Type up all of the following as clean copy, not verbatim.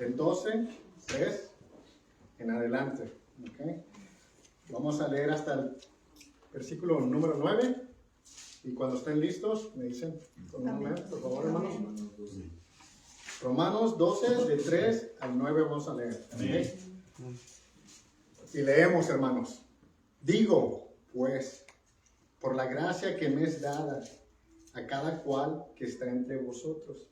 del 12, 3 en adelante. ¿Okay? Vamos a leer hasta el versículo número 9. Y cuando estén listos, me dicen con un amén, por favor, hermanos. Romanos 12, de 3 al 9 vamos a leer. ¿Okay? Y leemos, hermanos. Digo, pues, por la gracia que me es dada a cada cual que está entre vosotros,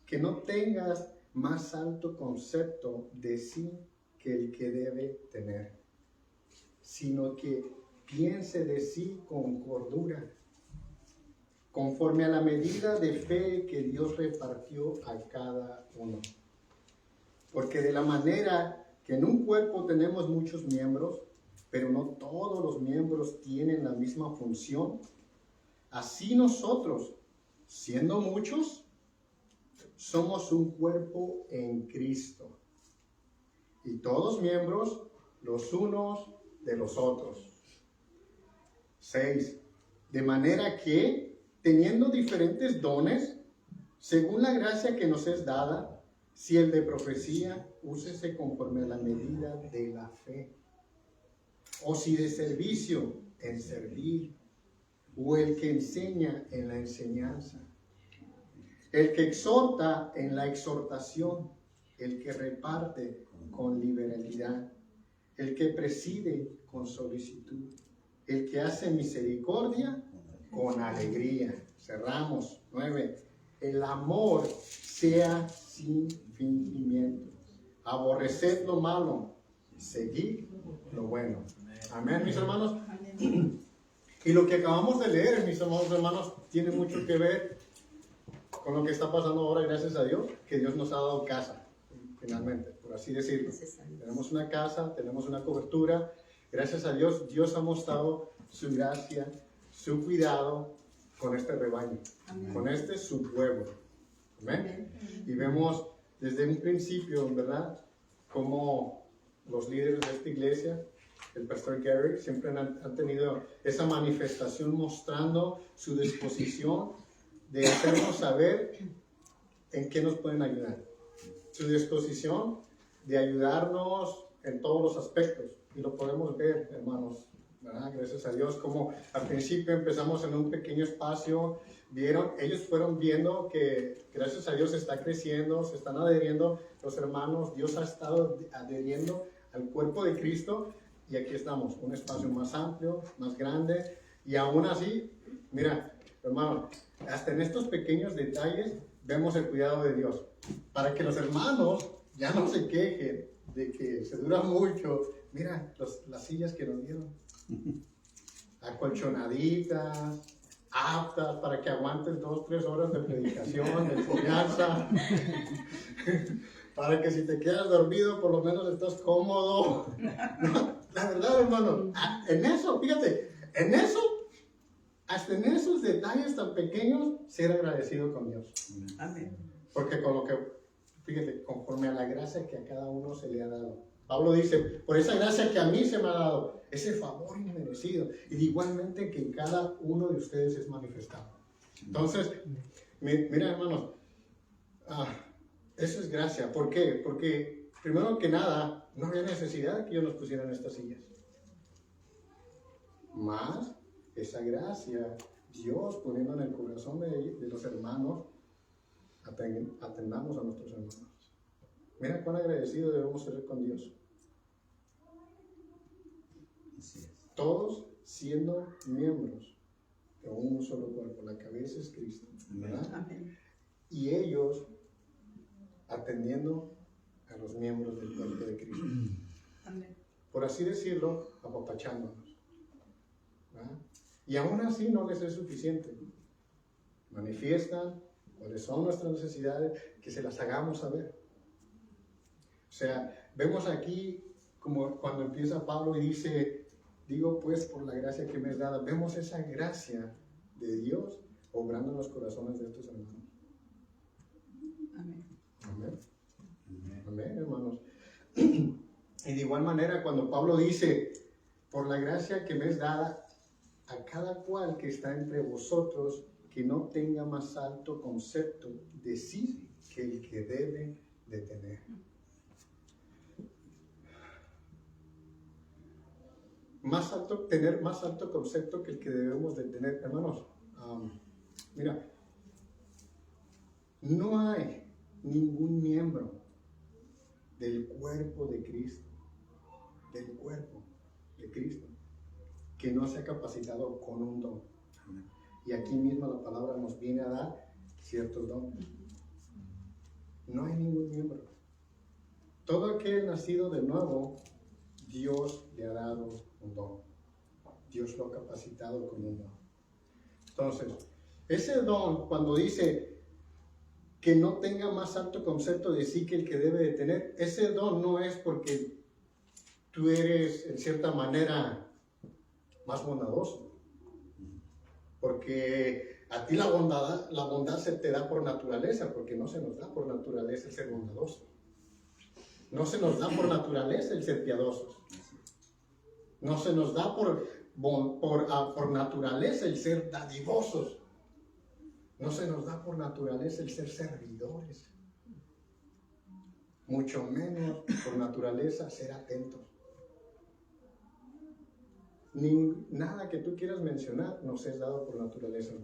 que no tengas más alto concepto de sí que el que debe tener, sino que piense de sí con cordura, conforme a la medida de fe que Dios repartió a cada uno. Porque de la manera que en un cuerpo tenemos muchos miembros, pero no todos los miembros tienen la misma función, así nosotros, siendo muchos, somos un cuerpo en Cristo, y todos miembros los unos de los otros. 6. De manera que, teniendo diferentes dones, según la gracia que nos es dada, si el de profecía, úsese conforme a la medida de la fe. O si de servicio, en servir. O el que enseña, en la enseñanza. El que exhorta, en la exhortación. El que reparte, con liberalidad. El que preside, con solicitud. El que hace misericordia, con alegría. Cerramos. 9. El amor sea sin fingimiento. Aborreced lo malo, seguid lo bueno. Amén, mis hermanos. Y lo que acabamos de leer, mis amados hermanos, tiene mucho que ver con lo que está pasando ahora, gracias a Dios, que Dios nos ha dado casa, finalmente, por así decirlo. Tenemos una casa, tenemos una cobertura. Gracias a Dios, Dios ha mostrado su gracia, su cuidado con este rebaño, con este su pueblo. Amén. Y vemos desde un principio, ¿verdad?, cómo los líderes de esta iglesia, el pastor Gary, siempre han tenido esa manifestación mostrando su disposición de hacernos saber en qué nos pueden ayudar. Su disposición de ayudarnos en todos los aspectos. Y lo podemos ver, hermanos, ¿verdad? Gracias a Dios, como al principio empezamos en un pequeño espacio, ellos fueron viendo que gracias a Dios está creciendo, se están adheriendo los hermanos, Dios ha estado adheriendo al cuerpo de Cristo, y aquí estamos, un espacio más amplio, más grande, y aún así, mira, hermano, hasta en estos pequeños detalles vemos el cuidado de Dios, para que los hermanos ya no se quejen de que se dura mucho. Mira, las sillas que nos dieron, acolchonaditas, aptas para que aguanten 2-3 horas de predicación, de enseñanza, para que si te quedas dormido por lo menos estás cómodo. No, la verdad, hermano, en eso, fíjate, hasta en esos detalles tan pequeños, ser agradecido con Dios. Amén. Porque con lo que, fíjate, conforme a la gracia que a cada uno se le ha dado. Pablo dice, por esa gracia que a mí se me ha dado, ese favor inmerecido, y igualmente que en cada uno de ustedes es manifestado. Entonces, mira, hermanos, eso es gracia. ¿Por qué? Porque, primero que nada, no había necesidad de que ellos nos pusieran estas sillas. Más, esa gracia, Dios poniendo en el corazón de los hermanos, atendamos a nuestros hermanos. Mira cuán agradecidos debemos ser con Dios. Todos siendo miembros de un solo cuerpo. La cabeza es Cristo, ¿verdad? Amén. Y ellos atendiendo a los miembros del cuerpo de Cristo. Amén. Por así decirlo, apapachándonos, ¿verdad? Y aún así no les es suficiente. Manifiestan cuáles son nuestras necesidades, que se las hagamos saber. O sea, vemos aquí como cuando empieza Pablo y dice, digo pues por la gracia que me es dada, vemos esa gracia de Dios obrando en los corazones de estos hermanos. Amén. Amén. Amén, hermanos. Y de igual manera cuando Pablo dice, por la gracia que me es dada a cada cual que está entre vosotros, que no tenga más alto concepto de sí que el que debe de tener. tener más alto concepto que el que debemos de tener, hermanos. Mira, no hay ningún miembro del cuerpo de Cristo, que no sea capacitado con un don. Y aquí mismo la palabra nos viene a dar ciertos dones. No hay ningún miembro. Todo aquel nacido de nuevo, Dios le ha dado un don. Dios lo ha capacitado con un don. Entonces, ese don, cuando dice que no tenga más alto concepto de sí que el que debe de tener, ese don no es porque tú eres, en cierta manera, más bondadoso. Porque a ti la bondad se te da por naturaleza, porque no se nos da por naturaleza el ser bondadoso. No se nos da por naturaleza el ser piadosos. No se nos da por naturaleza el ser dadivosos. No se nos da por naturaleza el ser servidores. Mucho menos por naturaleza ser atentos. Nada que tú quieras mencionar nos es dado por naturaleza.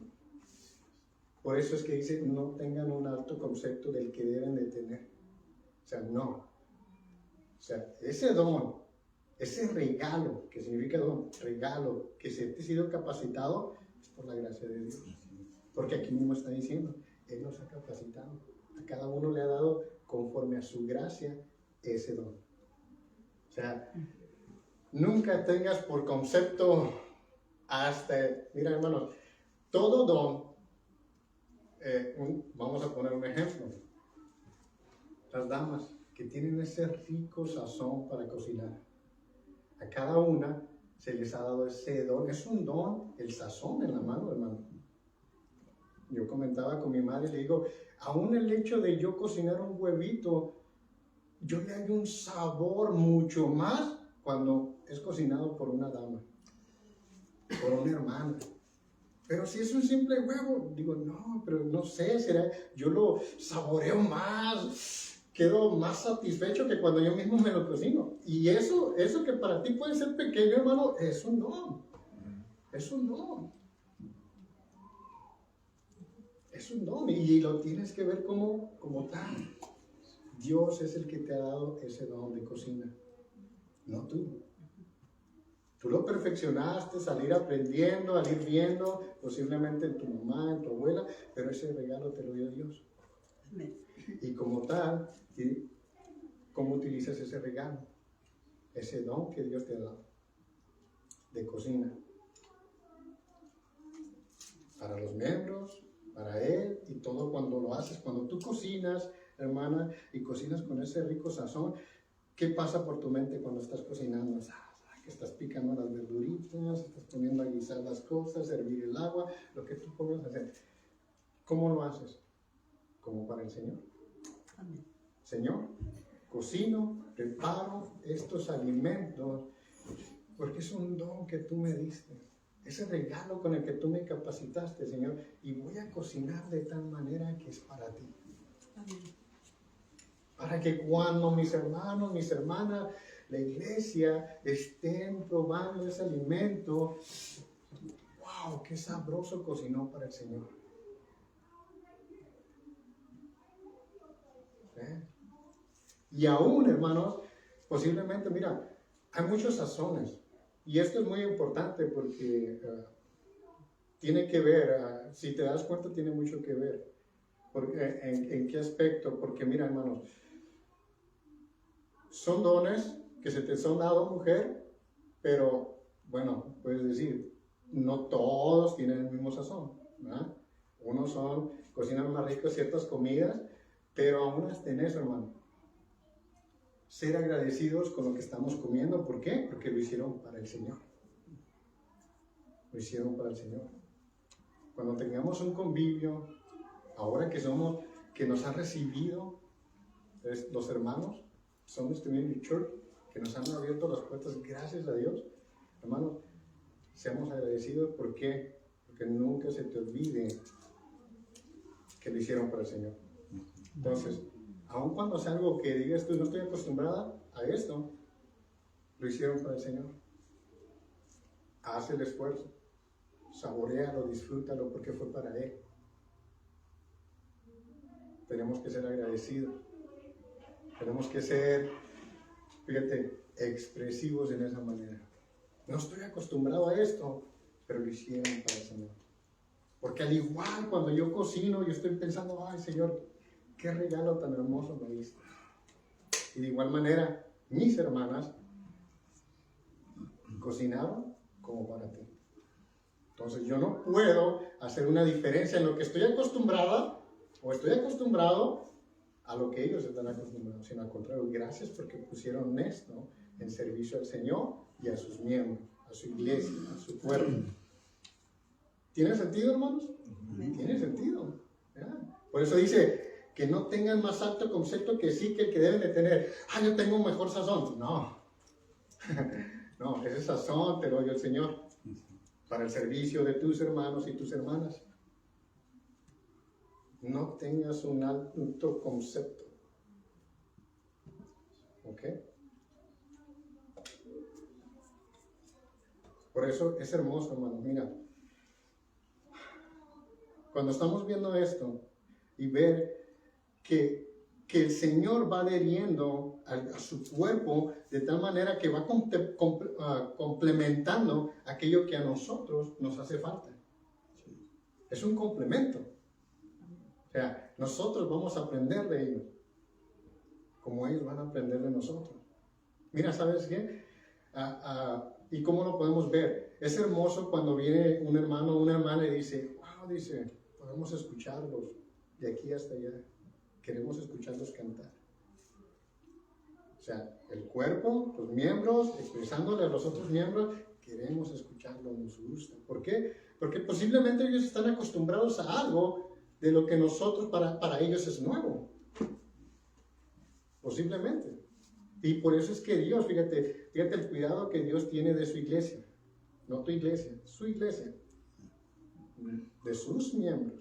Por eso es que dice, no tengan un alto concepto del que deben de tener. O sea, no. O sea, ese don, ese regalo, que significa don, regalo, que se te ha sido capacitado, es por la gracia de Dios. Porque aquí mismo está diciendo, Él nos ha capacitado. A cada uno le ha dado, conforme a su gracia, ese don. O sea, nunca tengas por concepto mira hermanos, todo don, vamos a poner un ejemplo. Las damas que tienen ese rico sazón para cocinar, a cada una se les ha dado ese don. Es un don, el sazón en la mano, hermano. Yo comentaba con mi madre, le digo, aún el hecho de yo cocinar un huevito, yo le hallo un sabor mucho más cuando es cocinado por una dama, por una hermana. Pero si es un simple huevo, digo, no, pero no sé, yo lo saboreo más, quedo más satisfecho que cuando yo mismo me lo cocino. Y eso que para ti puede ser pequeño, hermano, es un don. Es un don. Es un don y lo tienes que ver como tal. Dios es el que te ha dado ese don de cocina, no tú. Tú lo perfeccionaste, salir aprendiendo, al ir viendo, posiblemente en tu mamá, en tu abuela, pero ese regalo te lo dio Dios. Y como tal, ¿cómo utilizas ese regalo? Ese don que Dios te ha dado de cocina. Para los miembros, para Él y todo cuando lo haces. Cuando tú cocinas, hermana, y cocinas con ese rico sazón, ¿qué pasa por tu mente cuando estás cocinando? Que estás picando las verduritas, estás poniendo a guisar las cosas, hervir el agua, lo que tú puedas hacer. ¿Cómo lo haces? Como para el Señor. Amén. Señor, cocino, preparo estos alimentos, porque es un don que tú me diste. Ese regalo con el que tú me capacitaste, Señor, y voy a cocinar de tal manera que es para ti. Amén. Para que cuando mis hermanos, mis hermanas, la iglesia estén probando ese alimento, ¡wow! ¡Qué sabroso cocinó para el Señor! Y aún, hermanos, posiblemente, mira, hay muchos sazones. Y esto es muy importante porque tiene que ver, si te das cuenta, tiene mucho que ver. Porque, ¿en qué aspecto? Porque mira, hermanos, son dones que se te son dados, mujer, pero, bueno, puedes decir, no todos tienen el mismo sazón, ¿verdad? Unos cocinan más ricos ciertas comidas, pero aún hasta en eso, hermano, ser agradecidos con lo que estamos comiendo. ¿Por qué? Porque lo hicieron para el Señor. Lo hicieron para el Señor. Cuando tengamos un convivio, ahora que nos han recibido los hermanos, Somos Community Church, que nos han abierto las puertas, gracias a Dios, hermanos, seamos agradecidos. ¿Por qué? Porque nunca se te olvide que lo hicieron para el Señor. Entonces, aun cuando es algo que digas tú, no estoy acostumbrada a esto, lo hicieron para el Señor. haz el esfuerzo, saborealo, disfrútalo porque fue para Él. Tenemos que ser agradecidos, tenemos que ser, fíjate, expresivos en esa manera. No estoy acostumbrado a esto, pero lo hicieron para el Señor. Porque al igual cuando yo cocino, yo estoy pensando, ay Señor, qué regalo tan hermoso me diste. Y de igual manera, mis hermanas cocinaron como para ti. Entonces yo no puedo hacer una diferencia en lo que estoy acostumbrada o estoy acostumbrado a lo que ellos están acostumbrados, sino al contrario, gracias porque pusieron esto en servicio al Señor y a sus miembros, a su iglesia, a su cuerpo. ¿Tiene sentido, hermanos? Tiene sentido. ¿Ya? Por eso dice que no tengan más alto concepto que sí que el que deben de tener. Ah, yo tengo un mejor sazón. No. No, ese sazón te lo dio el Señor para el servicio de tus hermanos y tus hermanas. No tengas un alto concepto. ¿Ok? Por eso es hermoso, hermano. Mira, cuando estamos viendo esto y ver que el Señor va adheriendo a su cuerpo de tal manera que va complementando aquello que a nosotros nos hace falta. Es un complemento. O sea, nosotros vamos a aprender de ellos, como ellos van a aprender de nosotros. Mira, ¿sabes qué? ¿Y cómo lo podemos ver? Es hermoso cuando viene un hermano o una hermana y dice, wow, dice, podemos escucharlos de aquí hasta allá. Queremos escucharlos cantar. O sea, el cuerpo, los miembros, expresándole a los otros miembros, queremos escucharlos, nos gusta. ¿Por qué? Porque posiblemente ellos están acostumbrados a algo de lo que nosotros, para ellos es nuevo. Posiblemente. Y por eso es que Dios, fíjate el cuidado que Dios tiene de su iglesia. No tu iglesia, su iglesia. De sus miembros.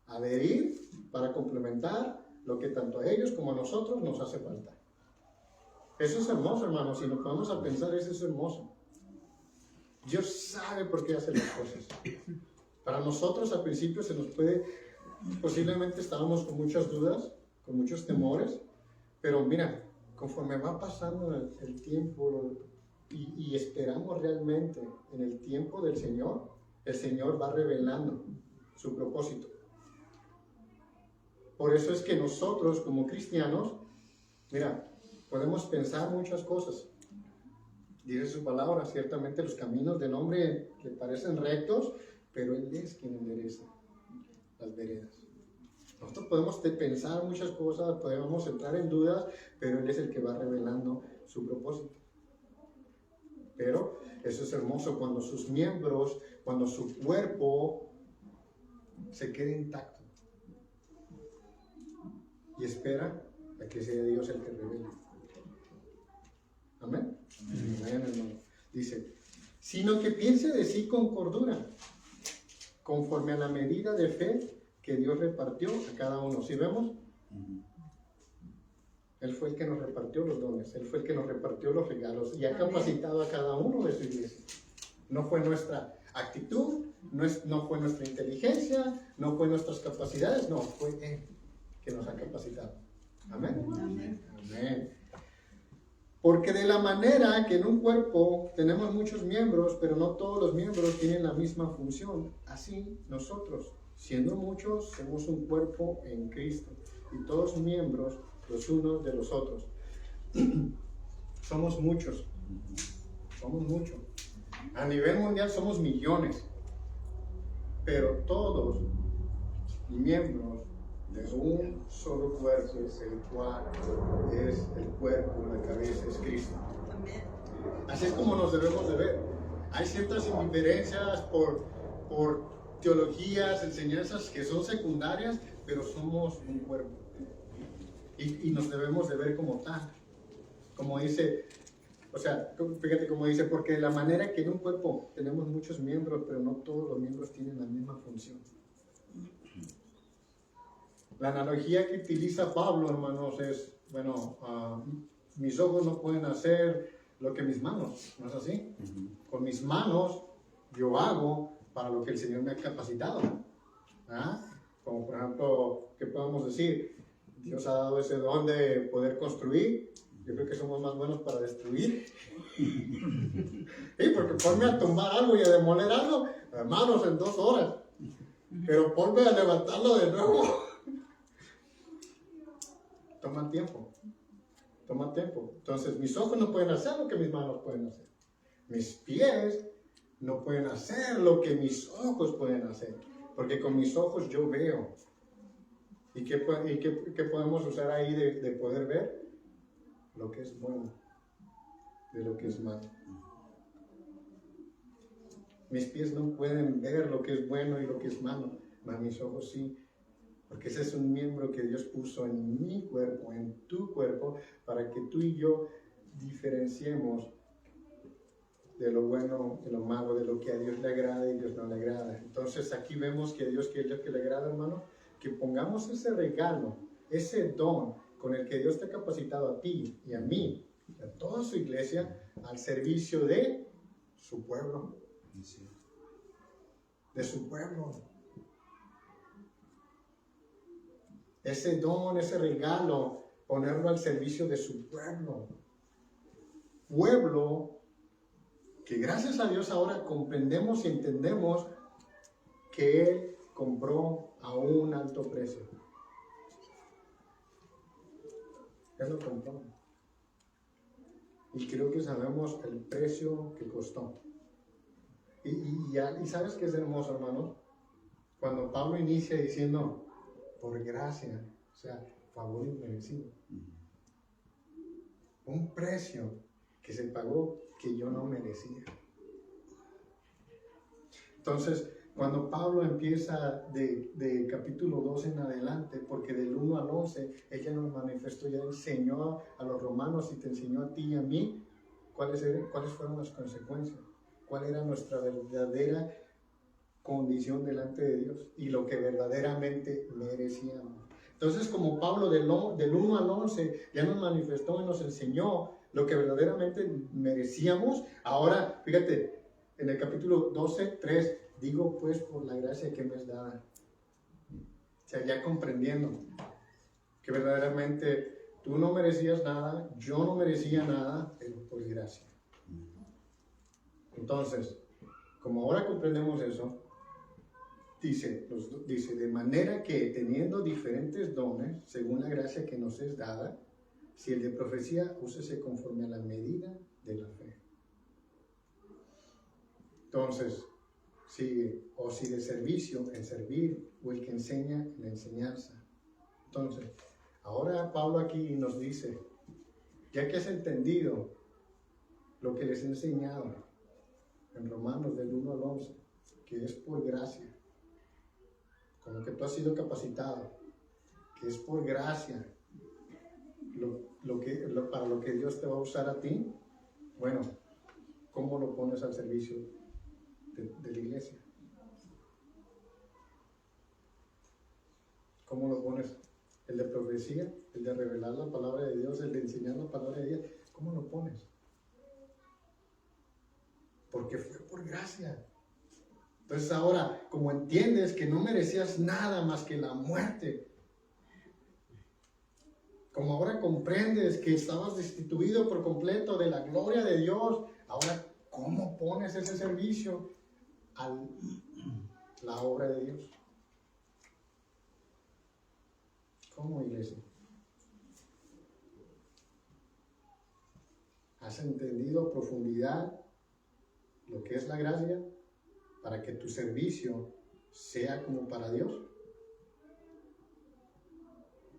Adherir para complementar lo que tanto a ellos como a nosotros nos hace falta. Eso es hermoso, hermanos. Si nos ponemos a pensar, eso es hermoso. Dios sabe por qué hace las cosas. Para nosotros al principio se nos puede, posiblemente estábamos con muchas dudas, con muchos temores, pero mira, conforme va pasando el tiempo y esperamos realmente en el tiempo del Señor, el Señor va revelando su propósito. Por eso es que nosotros como cristianos, mira, podemos pensar muchas cosas. Dice su palabra, ciertamente los caminos del hombre le parecen rectos, pero Él es quien endereza las veredas. Nosotros podemos pensar muchas cosas, podemos entrar en dudas, pero Él es el que va revelando su propósito. Pero eso es hermoso cuando sus miembros, cuando su cuerpo se quede intacto y espera a que sea Dios el que revele. Amén. Amén, hermano. Dice, sino que piense de sí con cordura, conforme a la medida de fe que Dios repartió a cada uno. ¿Sí vemos? Él fue el que nos repartió los dones, Él fue el que nos repartió los regalos y ha capacitado a cada uno de su iglesia. No fue nuestra actitud, no fue nuestra inteligencia, no fue nuestras capacidades, no, fue Él que nos ha capacitado. Amén. Amén. Amén. Porque de la manera que en un cuerpo tenemos muchos miembros, pero no todos los miembros tienen la misma función, así nosotros, siendo muchos, somos un cuerpo en Cristo y todos miembros los unos de los otros. Somos muchos. A nivel mundial somos millones, pero todos miembros de un solo cuerpo, el cual es el cuerpo, la cabeza es Cristo. Así es como nos debemos de ver. Hay ciertas indiferencias por teologías, enseñanzas que son secundarias, pero somos un cuerpo. Y nos debemos de ver como tal. Como dice, o sea, fíjate como dice, porque de la manera que en un cuerpo tenemos muchos miembros, pero no todos los miembros tienen la misma función. La analogía que utiliza Pablo, hermanos, es, bueno, mis ojos no pueden hacer lo que mis manos, ¿no es así? Con mis manos yo hago para lo que el Señor me ha capacitado. ¿Ah? Como por ejemplo, ¿qué podemos decir? Dios ha dado ese don de poder construir. Yo creo que somos más buenos para destruir. Sí, porque ponme a tumbar algo y a demoler algo, hermanos, en 2 horas. Pero ponme a levantarlo de nuevo. Toma tiempo. Toma tiempo. Entonces, mis ojos no pueden hacer lo que mis manos pueden hacer. Mis pies no pueden hacer lo que mis ojos pueden hacer. Porque con mis ojos yo veo. ¿Y qué podemos usar ahí de poder ver? Lo que es bueno, de lo que es malo. Mis pies no pueden ver lo que es bueno y lo que es malo, mas mis ojos sí. Porque ese es un miembro que Dios puso en mi cuerpo, en tu cuerpo, para que tú y yo diferenciemos de lo bueno, de lo malo, de lo que a Dios le agrada y Dios no le agrada. Entonces aquí vemos que a Dios, ¿qué es lo que le agrada, hermano? Que pongamos ese regalo, ese don con el que Dios te ha capacitado a ti y a mí, a toda su iglesia, al servicio de su pueblo. De su pueblo. Ese don, ese regalo, ponerlo al servicio de su pueblo. Pueblo que gracias a Dios ahora comprendemos y entendemos que Él compró a un alto precio. Él lo compró. Y creo que sabemos el precio que costó. Y ¿sabes qué es hermoso, hermano? Cuando Pablo inicia diciendo, por gracia, o sea, favor inmerecido. Un precio que se pagó que yo no merecía. Entonces, cuando Pablo empieza de capítulo 2 en adelante, porque del 1 al 11, ella nos manifestó, ya enseñó a los romanos y te enseñó a ti y a mí cuáles fueron las consecuencias, cuál era nuestra verdadera condición delante de Dios y lo que verdaderamente merecíamos. Entonces, como Pablo del 1 al 11 ya nos manifestó y nos enseñó lo que verdaderamente merecíamos, ahora, fíjate, en el capítulo 12, 3, digo pues por la gracia que me es dada. O sea, ya comprendiendo que verdaderamente tú no merecías nada, yo no merecía nada, pero por gracia. Entonces, como ahora comprendemos eso, dice, de manera que teniendo diferentes dones, según la gracia que nos es dada, si el de profecía, úsese conforme a la medida de la fe. Entonces, si de servicio, en servir, o el que enseña, en la enseñanza. Entonces, ahora Pablo aquí nos dice, ya que has entendido lo que les he enseñado en Romanos del 1 al 11, que es por gracia, con lo que tú has sido capacitado, que es por gracia, para lo que Dios te va a usar a ti, bueno, ¿cómo lo pones al servicio de la iglesia? ¿Cómo lo pones? El de profecía, el de revelar la palabra de Dios, el de enseñar la palabra de Dios, ¿cómo lo pones? Porque fue por gracia. Entonces ahora, como entiendes que no merecías nada más que la muerte, como ahora comprendes que estabas destituido por completo de la gloria de Dios, ahora, ¿cómo pones ese servicio a la obra de Dios? ¿Cómo, iglesia? ¿Has entendido a profundidad lo que es la gracia para que tu servicio sea como para Dios?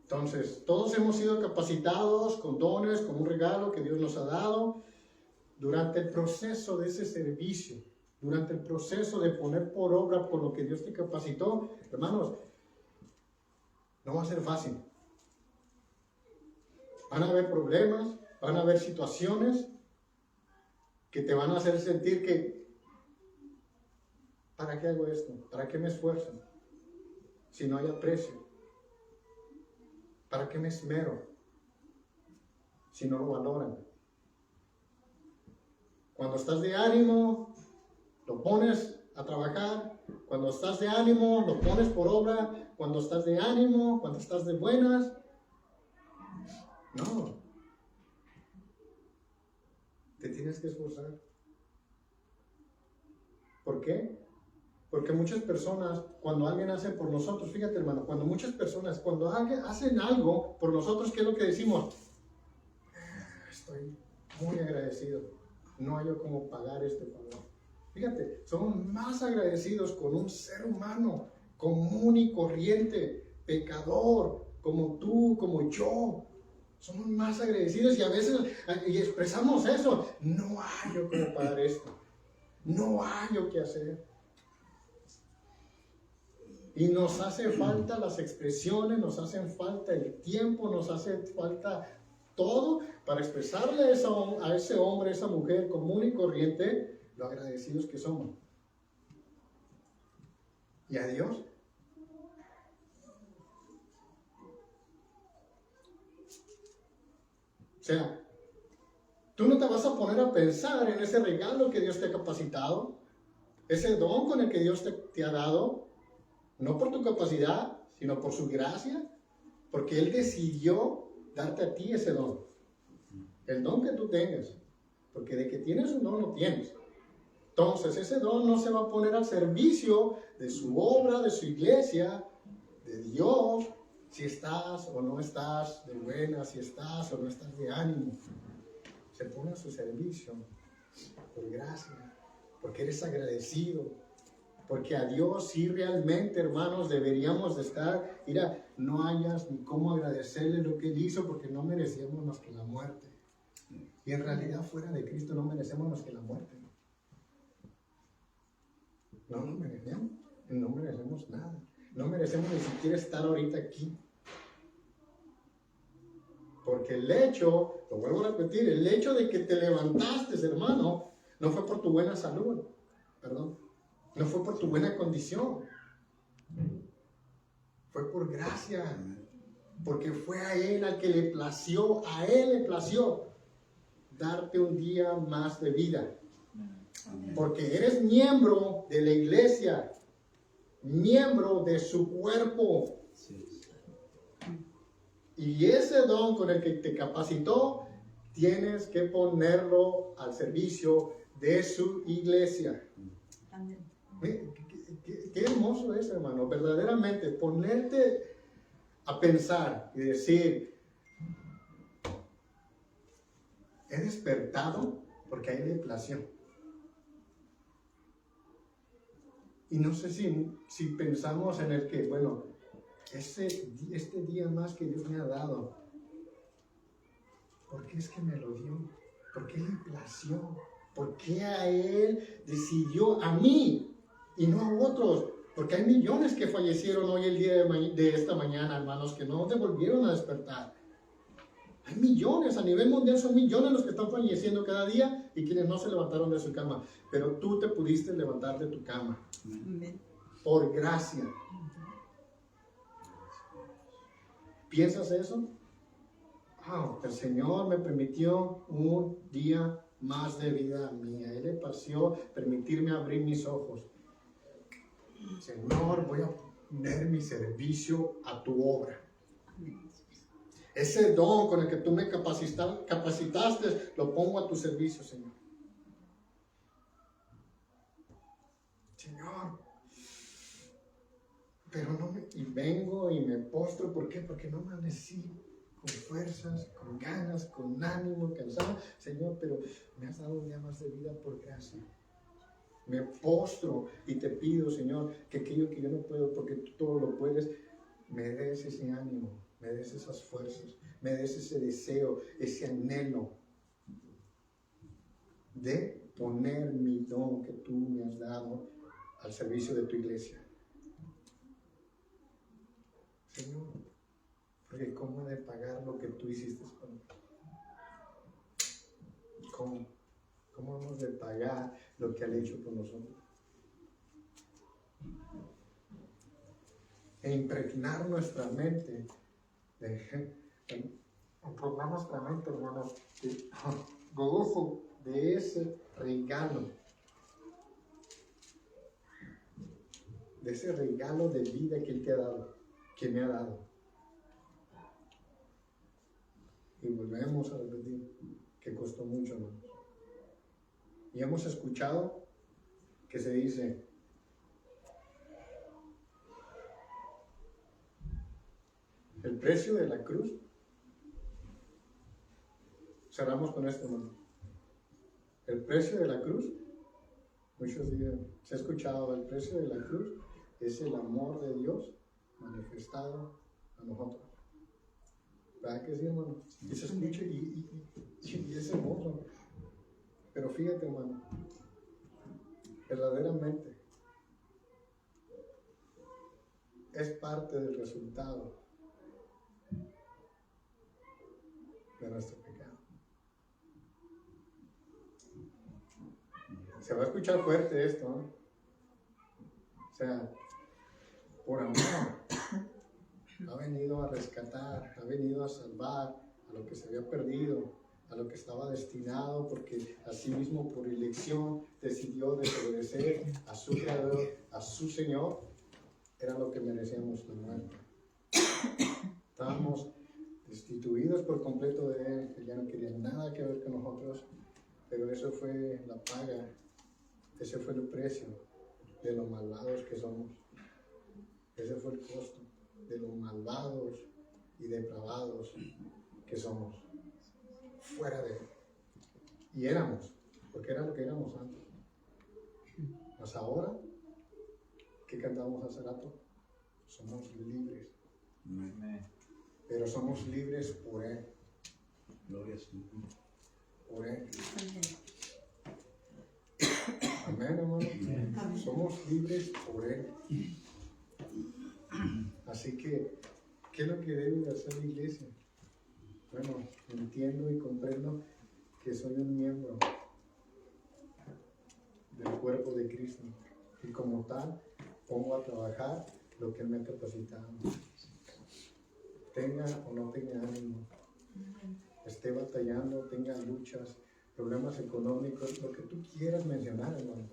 Entonces, todos hemos sido capacitados con dones, con un regalo que Dios nos ha dado durante el proceso de ese servicio, durante el proceso de poner por obra por lo que Dios te capacitó. Hermanos, no va a ser fácil. Van a haber problemas, van a haber situaciones que te van a hacer sentir que, ¿para qué hago esto? ¿Para qué me esfuerzo? Si no hay aprecio. ¿Para qué me esmero si no lo valoran? Cuando estás de ánimo, lo pones a trabajar. Cuando estás de ánimo, lo pones por obra. Cuando estás de ánimo, cuando estás de buenas. No. Te tienes que esforzar. ¿Por qué? Porque muchas personas, cuando alguien hace por nosotros, fíjate hermano, cuando muchas personas, cuando hacen algo por nosotros, ¿qué es lo que decimos? Estoy muy agradecido. No hay cómo pagar este favor. Fíjate, somos más agradecidos con un ser humano común y corriente, pecador, como tú, como yo. Somos más agradecidos y a veces y expresamos eso. No hay cómo pagar esto. No hay qué hacer. Y nos hace falta las expresiones, nos hacen falta el tiempo, nos hace falta todo para expresarle a ese hombre, a esa mujer común y corriente, lo agradecidos que somos. ¿Y a Dios? O sea, tú no te vas a poner a pensar en ese regalo que Dios te ha capacitado, ese don con el que Dios te ha dado, no por tu capacidad, sino por su gracia, porque Él decidió darte a ti ese don. El don que tú tengas, porque de que tienes un don no tienes. Entonces ese don no se va a poner al servicio de su obra, de su iglesia, de Dios, si estás o no estás de buena, si estás o no estás de ánimo. Se pone a su servicio por gracia, porque eres agradecido, porque a Dios sí realmente, hermanos, deberíamos de estar. Mira, no hayas ni cómo agradecerle lo que Él hizo, porque no merecíamos más que la muerte. Y en realidad fuera de Cristo no merecemos más que la muerte. No lo merecemos, no merecemos nada. No merecemos ni siquiera estar ahorita aquí. Porque el hecho, lo vuelvo a repetir, el hecho de que te levantaste, hermano, no fue por tu buena salud, perdón, no fue por tu buena condición, fue por gracia, porque fue a Él al que le plació, a Él le plació darte un día más de vida. Porque eres miembro de la iglesia, miembro de su cuerpo. Y ese don con el que te capacitó, tienes que ponerlo al servicio de su iglesia. Qué hermoso es, hermano, verdaderamente ponerte a pensar y decir, he despertado porque a Él le plació. Y no sé si pensamos en el que, bueno, este día más que Dios me ha dado, ¿por qué es que me lo dio? ¿Por qué le plació? ¿Por qué a Él decidió a mí y no a otros? Porque hay millones que fallecieron hoy el día de esta mañana, hermanos, que no se volvieron a despertar. Hay millones, a nivel mundial son millones los que están falleciendo cada día y quienes no se levantaron de su cama. Pero tú te pudiste levantar de tu cama. Amén. Por gracia. ¿Piensas eso? El Señor me permitió un día más de vida mía. Él le pareció permitirme abrir mis ojos. Señor, voy a poner mi servicio a tu obra. Ese don con el que tú me capacitaste, lo pongo a tu servicio, Señor. Señor, pero no me... Y vengo y me postro, ¿por qué? Porque no amanecí con fuerzas, con ganas, con ánimo, cansado. Señor, pero me has dado un día más de vida por gracia. Me postro y te pido, Señor, que aquello que yo no puedo, porque tú todo lo puedes, me des ese ánimo, me des esas fuerzas, me des ese deseo, ese anhelo de poner mi don que tú me has dado al servicio de tu iglesia. Señor, porque ¿cómo he de pagar lo que tú hiciste por mí? ¿Cómo hemos de pagar lo que han hecho por nosotros? E impregnar nuestra mente, impregnar nuestra mente, hermanos, de ese regalo, de ese regalo de vida que Él te ha dado, que me ha dado. Y volvemos a repetir que costó mucho, hermanos. Y hemos escuchado que se dice, el precio de la cruz. Cerramos con esto, hermano. El precio de la cruz, muchos dicen, se ha escuchado, el precio de la cruz es el amor de Dios manifestado a nosotros. ¿Verdad que sí, hermano? Y se escucha y es hermoso. Pero fíjate, hermano, verdaderamente es parte del resultado de nuestro pecado. Se va a escuchar fuerte esto, ¿no? O sea, por amor ha venido a rescatar, ha venido a salvar a lo que se había perdido, a lo que estaba destinado, porque así mismo por elección decidió desobedecer a su Creador, a su Señor. Era lo que merecíamos la muerte. Estábamos destituidos por completo de Él, Él ya no quería nada que ver con nosotros, pero eso fue la paga, ese fue el precio de los malvados que somos. Ese fue el costo de los malvados y depravados que somos, fuera de Él. Y éramos, porque era lo que éramos antes. Mas ahora, ¿qué cantábamos hace rato? Somos libres. Amén. Pero somos libres por Él. Gloria a su Por Él. Amén, hermano. Amén. Somos libres por Él. Así que, ¿qué es lo que debe de hacer la iglesia? Bueno, entiendo y comprendo que soy un miembro del cuerpo de Cristo. Y como tal, pongo a trabajar lo que Él me ha capacitado. Tenga o no tenga ánimo, esté batallando, tenga luchas, problemas económicos, lo que tú quieras mencionar, hermano.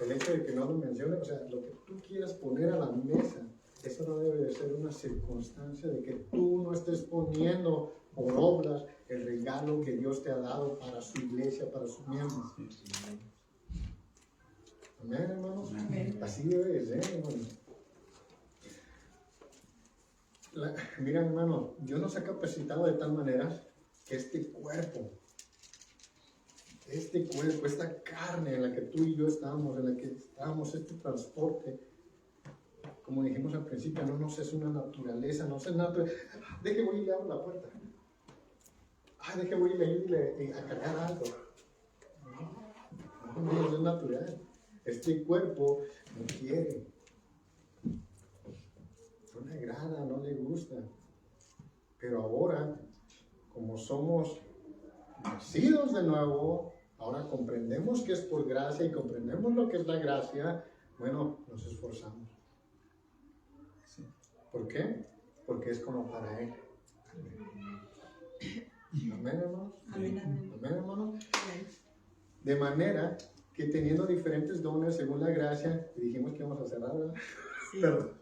El hecho de que no lo menciones, o sea, lo que tú quieras poner a la mesa, eso no debe de ser una circunstancia de que tú no estés poniendo por obras el regalo que Dios te ha dado para su iglesia, para sus miembros. Amén, hermanos. Amén. Así debe de ser, hermano. Mira, hermano, Dios nos ha capacitado de tal manera que este cuerpo, esta carne en la que tú y yo estamos, en la que estamos, este transporte, como dijimos al principio, no nos es una naturaleza, no es natural. Deje voy y le abro la puerta. Deje voy y le ayude a cargar algo. No es natural. Este cuerpo no quiere. No le agrada, no le gusta. Pero ahora, como somos nacidos de nuevo, ahora comprendemos que es por gracia y comprendemos lo que es la gracia, bueno, nos esforzamos. ¿Por qué? Porque es como para Él. Amén, hermanos. Amén, amén. Amén, hermanos. De manera que teniendo diferentes dones según la gracia, y dijimos que íbamos a cerrar, ¿verdad? Sí. Perdón.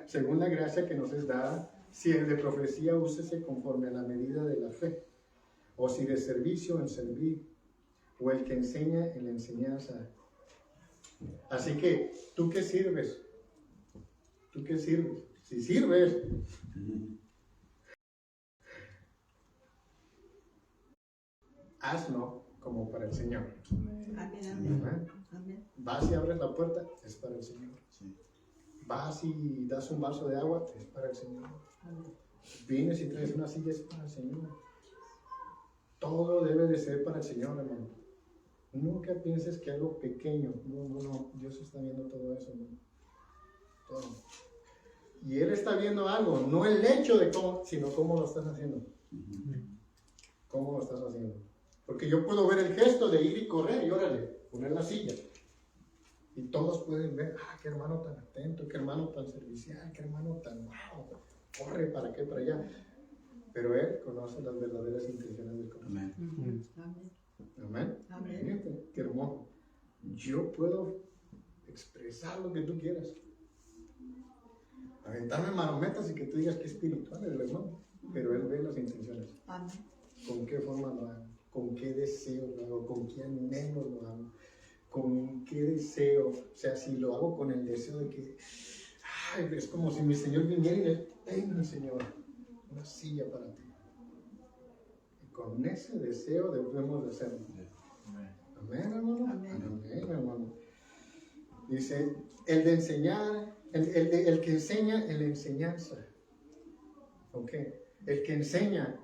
Según la gracia que nos es dada, si el de profecía, úsese conforme a la medida de la fe, o si de servicio, en servir, o el que enseña en la enseñanza. Así que, ¿tú qué sirves? ¿Tú qué sirves? Si sirves, hazlo como para el Señor. Amén, amén. Amén. Amén. Vas y abres la puerta, es para el Señor. Sí. Vas y das un vaso de agua, es para el Señor. Amén. Vienes y traes una silla, es para el Señor. Todo debe de ser para el Señor, hermano. Nunca pienses que algo pequeño, no, Dios está viendo todo eso, hermano. Todo. Y Él está viendo algo, no el hecho de cómo, sino cómo lo estás haciendo. ¿Cómo lo estás haciendo? Porque yo puedo ver el gesto de ir y correr y órale, poner la silla. Y todos pueden ver, qué hermano tan atento, qué hermano tan servicial, qué hermano tan wow, corre para qué, para allá. Pero Él conoce las verdaderas intenciones del corazón. Amén. Amén. Amén. Amén. Fíjate, qué hermoso. Yo puedo expresar lo que tú quieras. Aventarme marometas y que tú digas que espiritual es el hermano. Pero él ve las intenciones. Amén. ¿Con qué forma lo hago? ¿Con qué deseo lo hago? ¿Con qué anhelo lo hago? ¿Con qué deseo? O sea, si lo hago con el deseo de que, ay, es como si mi Señor viniera y le, ten, mi Señor, una silla para ti. Y con ese deseo debemos de hacerlo. Amén, hermano. Amén. Amén, hermano. Dice, el de enseñar, el que enseña en la enseñanza. ¿Ok? El que enseña.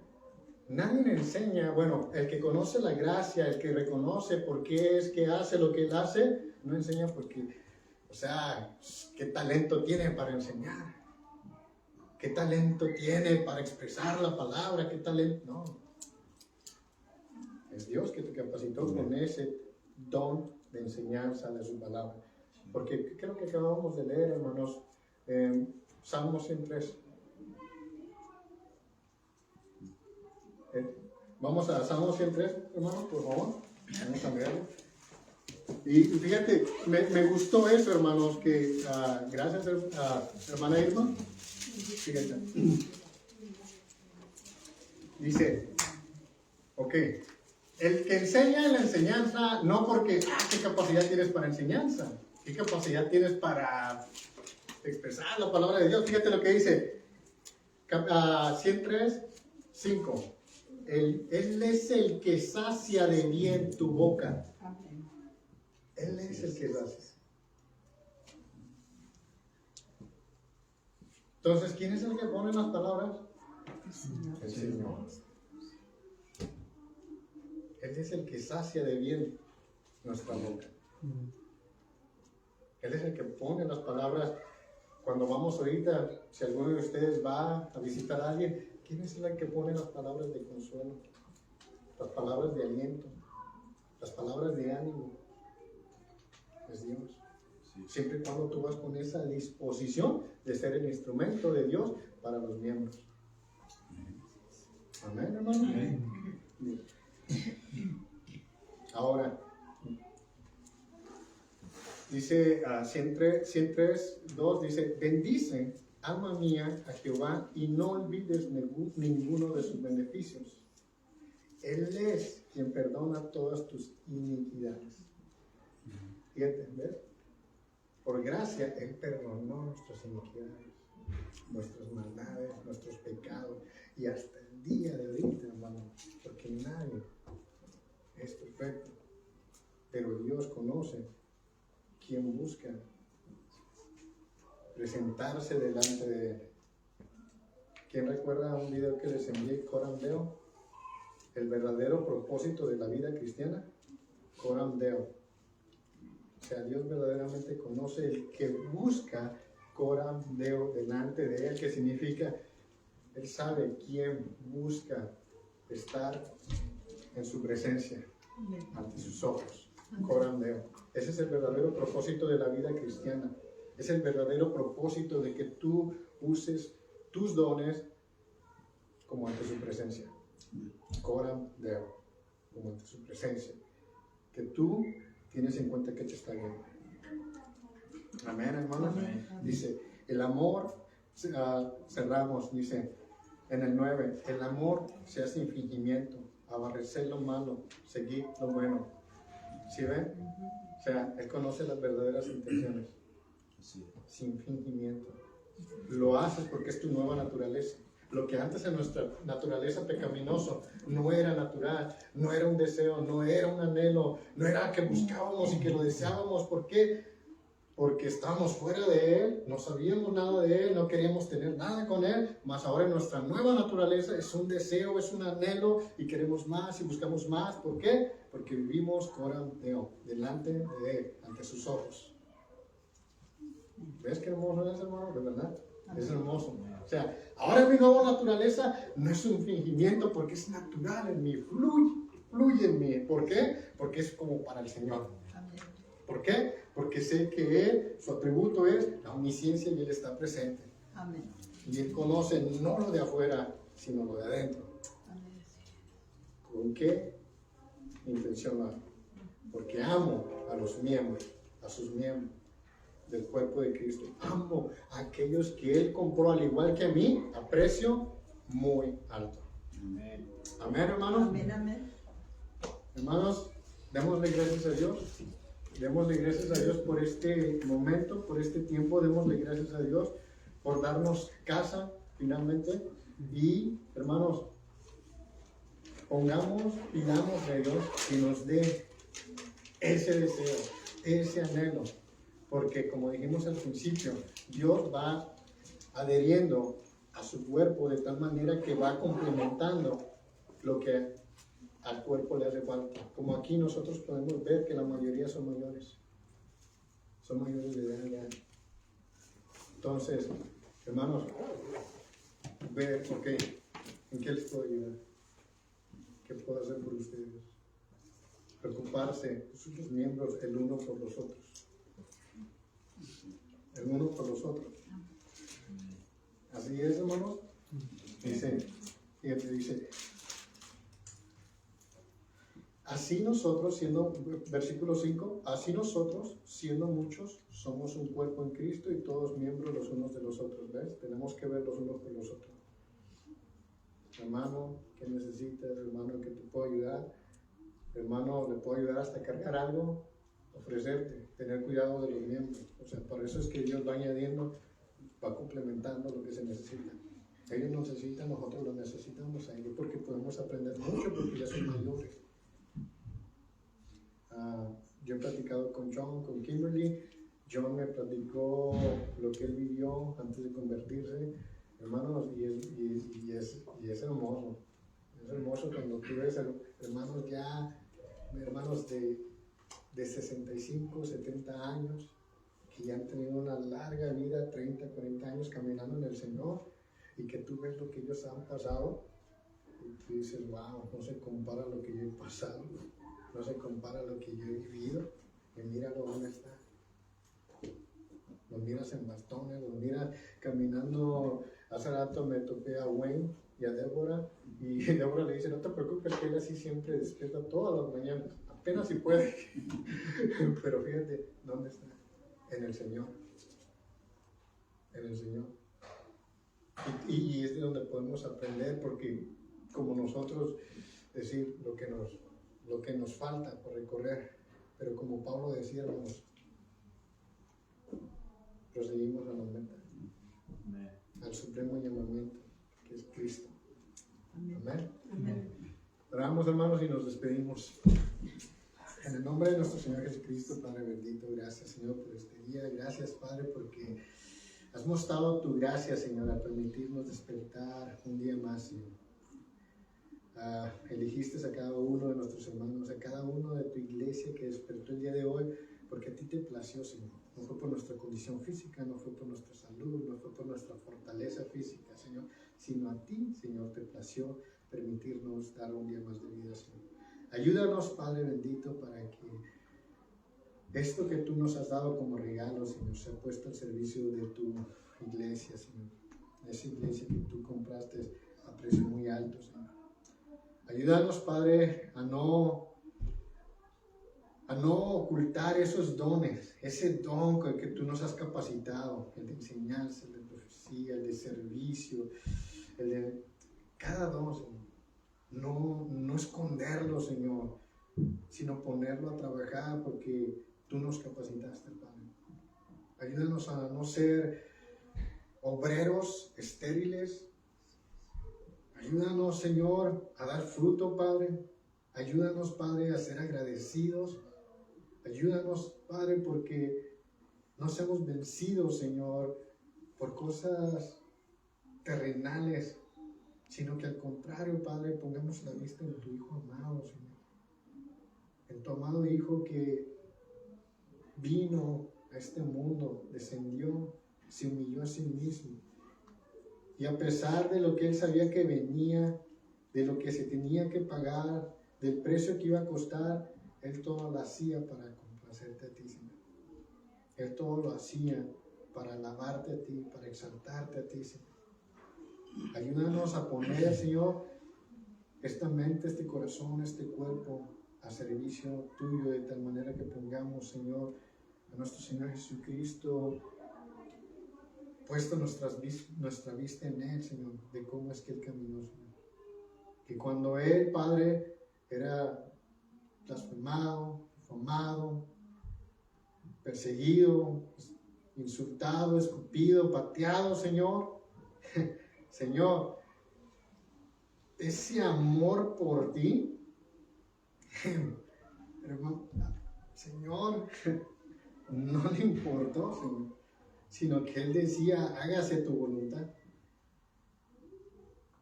Nadie le enseña, bueno, el que conoce la gracia, el que reconoce por qué es que hace lo que él hace, no enseña porque, o sea, qué talento tiene para enseñar, qué talento tiene para expresar la palabra, qué talento, no. Es Dios que te capacitó con ese don de enseñanza de su palabra. Porque creo que acabamos de leer, hermanos, Salmo 103. Vamos a Salmo 103, hermanos, por favor. Vamos a leerlo. Y fíjate, me gustó eso, hermanos, que gracias a hermana Irma. Fíjate. Dice, ok, el que enseña en la enseñanza, no porque, qué capacidad tienes para enseñanza, qué capacidad tienes para expresar la palabra de Dios. Fíjate lo que dice, 103, 5. Él es el que sacia de bien tu boca. Amén. Él es el que sacia. Entonces, ¿quién es el que pone las palabras? El Señor. Él es el que sacia de bien nuestra boca. Él es el que pone las palabras. Cuando vamos ahorita, si alguno de ustedes va a visitar a alguien, ¿quién es el que pone las palabras de consuelo? Las palabras de aliento, las palabras de ánimo. Es Dios. Siempre y cuando tú vas con esa disposición de ser el instrumento de Dios para los miembros. Amén, hermano. Amén. Ahora, dice 103, 2, dice, bendice, alma mía, a Jehová y no olvides ninguno de sus beneficios. Él es quien perdona todas tus iniquidades. Fíjate, ¿ves? Por gracia, Él perdonó nuestras iniquidades, nuestras maldades, nuestros pecados, y hasta el día de ahorita, hermano, porque nadie es perfecto, pero Dios conoce quién busca presentarse delante de Él. ¿Quién recuerda un video que les envié, Coram Deo? El verdadero propósito de la vida cristiana, Coram Deo. O sea, Dios verdaderamente conoce el que busca Coram Deo delante de Él, que significa, Él sabe quién busca estar en su presencia, ante sus ojos. Coram Deo. Ese es el verdadero propósito de la vida cristiana. Es el verdadero propósito de que tú uses tus dones como ante su presencia. Coram Deo, como ante su presencia. Que tú tienes en cuenta que te está viendo. Amén, hermano. Amén. Dice, el amor, cerramos, dice en el 9, el amor se hace sin fingimiento, aborrecer lo malo, seguir lo bueno. ¿Sí ven? O sea, Él conoce las verdaderas intenciones, sin fingimiento. Lo haces porque es tu nueva naturaleza. Lo que antes en nuestra naturaleza pecaminoso no era natural, no era un deseo, no era un anhelo, no era que buscábamos y que lo deseábamos. ¿Por qué? Porque estábamos fuera de Él, no sabíamos nada de Él, no queríamos tener nada con Él, mas ahora en nuestra nueva naturaleza es un deseo, es un anhelo y queremos más y buscamos más. ¿Por qué? Porque vivimos Coram Deo, delante de Él, ante sus ojos. ¿Ves qué hermoso es, hermano? De verdad, es hermoso. O sea, ahora mi nueva naturaleza no es un fingimiento porque es natural en mí, fluye en mí. ¿Por qué? Porque es como para el Señor. ¿Por qué? Porque sé que Él, su atributo es la omnisciencia y Él está presente. Amén. Y Él conoce no lo de afuera, sino lo de adentro. Amén. ¿Con qué intencional, porque amo a los miembros, a sus miembros del cuerpo de Cristo. Amo a aquellos que Él compró al igual que a mí a precio muy alto. Amén. Amén, hermanos. Amén, amén. Hermanos, démosle gracias a Dios. Démosle gracias a Dios por este momento, por este tiempo. Démosle gracias a Dios por darnos casa finalmente. Y, hermanos, pidamos a Dios que nos dé ese deseo, ese anhelo. Porque, como dijimos al principio, Dios va adheriendo a su cuerpo de tal manera que va complementando lo que al cuerpo le hace falta. Como aquí nosotros podemos ver que la mayoría son mayores de edad ya. Entonces, hermanos, ver, ok, ¿en qué les puedo ayudar? ¿Qué puedo hacer por ustedes? Preocuparse, sus miembros, el uno por los otros. El uno por los otros. Así es, hermanos. Dice, así nosotros siendo, versículo 5, así nosotros siendo muchos somos un cuerpo en Cristo y todos miembros los unos de los otros. ¿Ves? Tenemos que ver los unos por los otros. Hermano, ¿qué necesitas? Hermano, ¿qué te puedo ayudar? Hermano, ¿le puedo ayudar hasta cargar algo? Ofrecerte, tener cuidado de los miembros. O sea, por eso es que Dios va añadiendo, va complementando lo que se necesita. Ellos nos necesitan, nosotros los necesitamos a ellos porque podemos aprender mucho porque ya son mayores. Yo he platicado con John, con Kimberly. John me platicó lo que él vivió antes de convertirse, hermanos, y es hermoso. Es hermoso cuando tú ves hermanos ya, hermanos de 65, 70 años, que ya han tenido una larga vida, 30, 40 años caminando en el Señor, y que tú ves lo que ellos han pasado, y tú dices, wow, no se compara a lo que yo he pasado, no se compara a lo que yo he vivido, y míralo dónde está. Los miras en bastones, los miras caminando. Hace rato me topé a Wayne y a Débora, y Débora le dice, no te preocupes, que él así siempre despierta todas las mañanas, apenas si puede. Pero fíjate, ¿dónde está? En el Señor. En el Señor. Y es de donde podemos aprender, porque como nosotros decir lo que nos falta por recorrer, pero como Pablo decía, hermanos, proseguimos a la meta, al supremo llamamiento, que es Cristo. Amén. Amén. Oramos, hermanos, y nos despedimos. En el nombre de nuestro Señor Jesucristo, Padre bendito, gracias, Señor, por este día. Gracias, Padre, porque has mostrado tu gracia, Señor, al permitirnos despertar un día más, Señor. Elegiste a cada uno de nuestros hermanos, a cada uno de tu iglesia que despertó el día de hoy, porque a ti te plació, Señor. No fue por nuestra condición física, no fue por nuestra salud, no fue por nuestra fortaleza física, Señor, sino a ti, Señor, te plació permitirnos dar un día más de vida, Señor. Ayúdanos, Padre bendito, para que esto que tú nos has dado como regalo, Señor, sea puesto al servicio de tu iglesia, Señor. Esa iglesia que tú compraste a precio muy alto, Señor. Ayúdanos, Padre, a no ocultar esos dones, ese don con el que tú nos has capacitado, el de enseñanza, el de profecía, el de servicio, el de cada don, Señor. No esconderlo, Señor, sino ponerlo a trabajar porque tú nos capacitaste, Padre. Ayúdanos a no ser obreros estériles. Ayúdanos, Señor, a dar fruto, Padre. Ayúdanos, Padre, a ser agradecidos. Ayúdanos, Padre, porque no seamos vencidos, Señor, por cosas terrenales, sino que al contrario, Padre, pongamos la vista en tu Hijo amado, Señor. En tu amado Hijo que vino a este mundo, descendió, se humilló a sí mismo. Y a pesar de lo que Él sabía que venía, de lo que se tenía que pagar, del precio que iba a costar, Él todo lo hacía para complacerte a ti, Señor. Él todo lo hacía para alabarte a ti, para exaltarte a ti, Señor. Ayúdanos a poner, Señor, esta mente, este corazón, este cuerpo a servicio tuyo, de tal manera que pongamos, Señor, a nuestro Señor Jesucristo, puesto nuestra vista en Él, Señor, de cómo es que Él caminó, Señor. Que cuando Él, Padre, era blasfemado, difamado, perseguido, insultado, escupido, pateado, Señor, Señor, ese amor por ti, hermano, Señor, no le importó, Señor, sino que Él decía, hágase tu voluntad.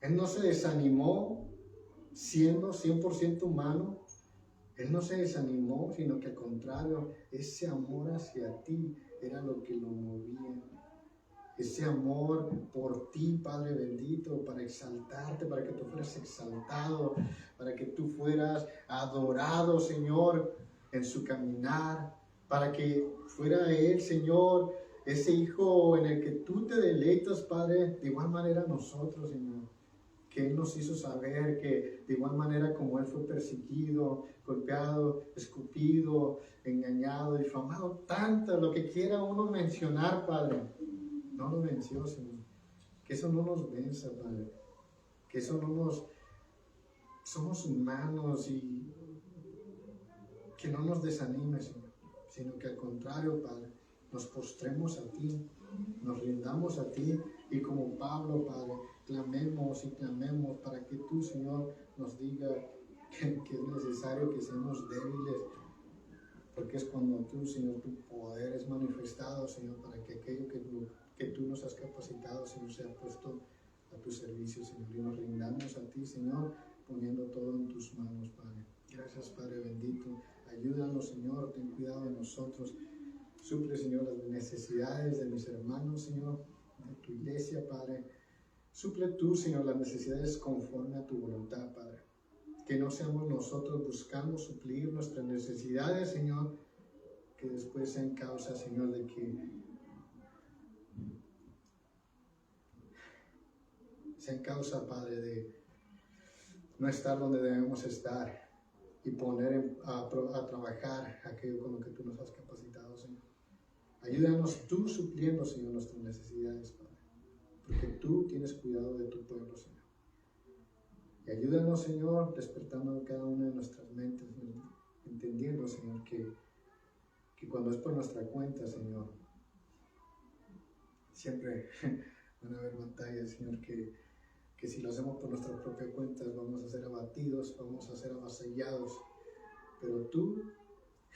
Él no se desanimó siendo 100% humano. Él no se desanimó, sino que al contrario, ese amor hacia ti era lo que lo movía. Ese amor por ti, Padre bendito, para exaltarte, para que tú fueras exaltado, para que tú fueras adorado, Señor, en su caminar, para que fuera Él, Señor, ese Hijo en el que tú te deleitas, Padre, de igual manera nosotros, Señor. Que Él nos hizo saber que de igual manera como Él fue perseguido, golpeado, escupido, engañado, difamado, tanto, lo que quiera uno mencionar, Padre, no lo venció, Señor. Que eso no nos venza, Padre. Que eso no nos... Somos humanos y que no nos desanime, Señor. Sino que al contrario, Padre, nos postremos a ti, nos rindamos a ti y como Pablo, Padre, clamemos y clamemos para que tú, Señor, nos diga que es necesario que seamos débiles, porque es cuando tú, Señor, tu poder es manifestado, Señor, para que aquello que tú nos has capacitado, Señor, sea puesto a tu servicio, Señor, y nos rindamos a ti, Señor, poniendo todo en tus manos, Padre. Gracias, Padre bendito. Ayúdanos, Señor, ten cuidado de nosotros. Suple, Señor, las necesidades de mis hermanos, Señor, de tu iglesia, Padre. Suple tú, Señor, las necesidades conforme a tu voluntad, Padre. Que no seamos nosotros buscando suplir nuestras necesidades, Señor, que después sean causa, Señor, de que sean causa, Padre, de no estar donde debemos estar y poner a trabajar aquello con lo que tú nos has capacitado, Señor. Ayúdanos tú supliendo, Señor, nuestras necesidades, Padre, porque tú tienes cuidado de tu pueblo, Señor. Y ayúdanos, Señor, despertando cada una de nuestras mentes, Señor, entendiendo, Señor, que cuando es por nuestra cuenta, Señor, siempre van a haber batallas, Señor, que si lo hacemos por nuestra propia cuenta vamos a ser abatidos, vamos a ser avasallados, pero tú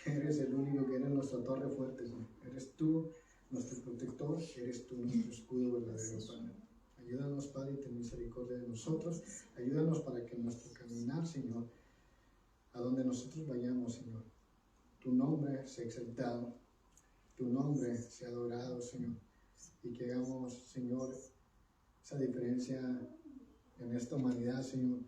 eres el único que eres nuestra torre fuerte, Señor. Eres tú nuestro protector, eres tú nuestro escudo verdadero, Padre. Ayúdanos, Padre, y ten misericordia de nosotros. Ayúdanos para que en nuestro caminar, Señor, a donde nosotros vayamos, Señor, tu nombre sea exaltado, tu nombre sea adorado, Señor, y que hagamos, Señor, esa diferencia en esta humanidad, Señor,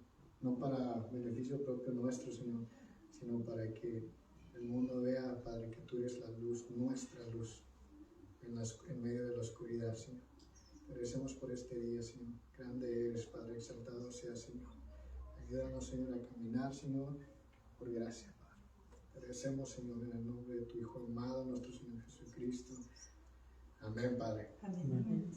no para beneficio propio nuestro, Señor, sino para que el mundo vea, Padre, que tú eres la luz, nuestra luz, en medio de la oscuridad, Señor. Te agradecemos por este día, Señor. Grande eres, Padre, exaltado sea, Señor. Ayúdanos, Señor, a caminar, Señor, por gracia, Padre. Te agradecemos, Señor, en el nombre de tu Hijo amado, nuestro Señor Jesucristo. Amén, Padre. Amén.